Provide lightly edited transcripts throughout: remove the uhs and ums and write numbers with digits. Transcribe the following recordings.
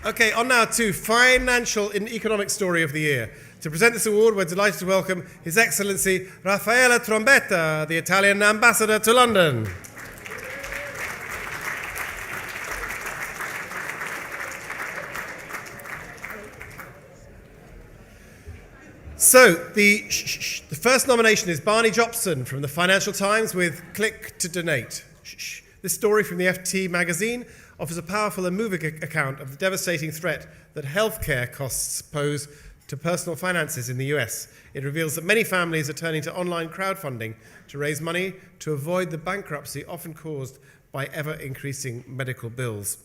Okay, on now to Financial and Economic Story of the Year. To present this award, we're delighted to welcome His Excellency Raffaele Trombetta, the Italian Ambassador to London. So, the first nomination is Barney Jopson from the Financial Times with Click to Donate. This story from the FT magazine offers a powerful and moving account of the devastating threat that healthcare costs pose to personal finances in the US. It reveals that many families are turning to online crowdfunding to raise money to avoid the bankruptcy often caused by ever-increasing medical bills.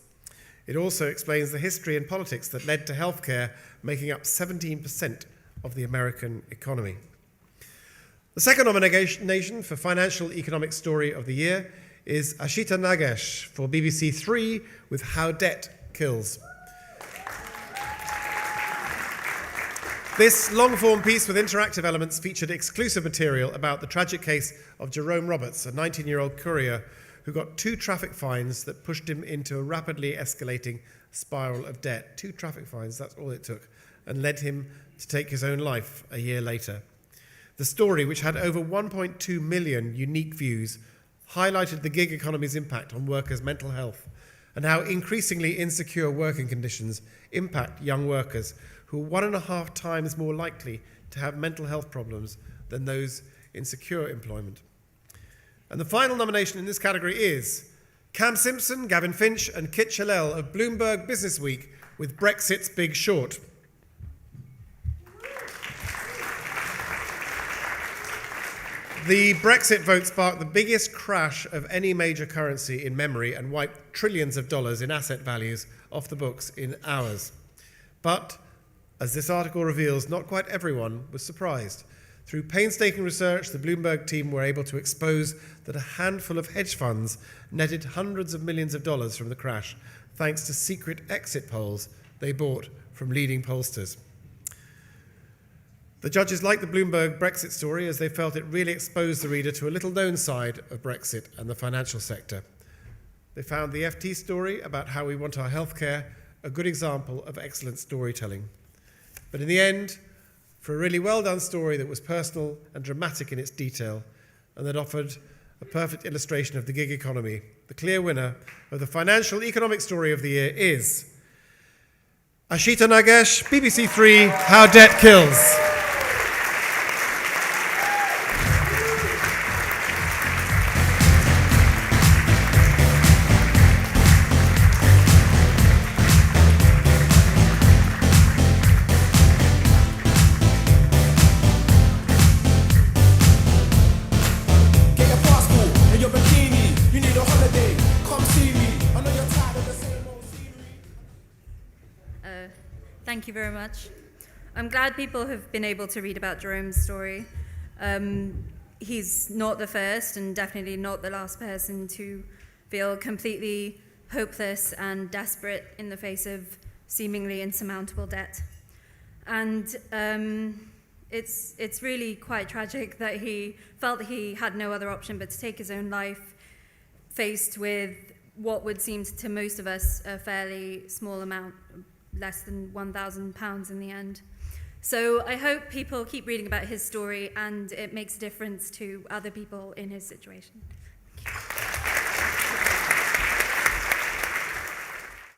It also explains the history and politics that led to healthcare making up 17% of the American economy. The second nomination for Financial Economic Story of the Year is Ashita Nagesh for BBC Three with How Debt Kills. This long-form piece with interactive elements featured exclusive material about the tragic case of Jerome Roberts, a 19-year-old courier who got 2 traffic fines that pushed him into a rapidly escalating spiral of debt. 2 traffic fines, that's all it took, and led him to take his own life a year later. The story, which had over 1.2 million unique views, highlighted the gig economy's impact on workers' mental health and how increasingly insecure working conditions impact young workers who are 1.5 times more likely to have mental health problems than those in secure employment. And the final nomination in this category is Cam Simpson, Gavin Finch and Kit Chellel of Bloomberg Businessweek with Brexit's Big Short. The Brexit vote sparked the biggest crash of any major currency in memory and wiped trillions of dollars in asset values off the books in hours. But, as this article reveals, not quite everyone was surprised. Through painstaking research, the Bloomberg team were able to expose that a handful of hedge funds netted hundreds of millions of dollars from the crash, thanks to secret exit polls they bought from leading pollsters. The judges liked the Bloomberg Brexit story as they felt it really exposed the reader to a little-known side of Brexit and the financial sector. They found the FT story about how we want our healthcare a good example of excellent storytelling. But in the end, for a really well-done story that was personal and dramatic in its detail and that offered a perfect illustration of the gig economy, the clear winner of the Financial Economic Story of the Year is Ashita Nagesh, BBC Three, How Debt Kills. Thank you very much. I'm glad people have been able to read about Jerome's story. He's not the first and definitely not the last person to feel completely hopeless and desperate in the face of seemingly insurmountable debt. And it's really quite tragic that he felt that he had no other option but to take his own life, faced with what would seem to most of us a fairly small amount, less than £1,000 in the end. So I hope people keep reading about his story and it makes a difference to other people in his situation. Thank you.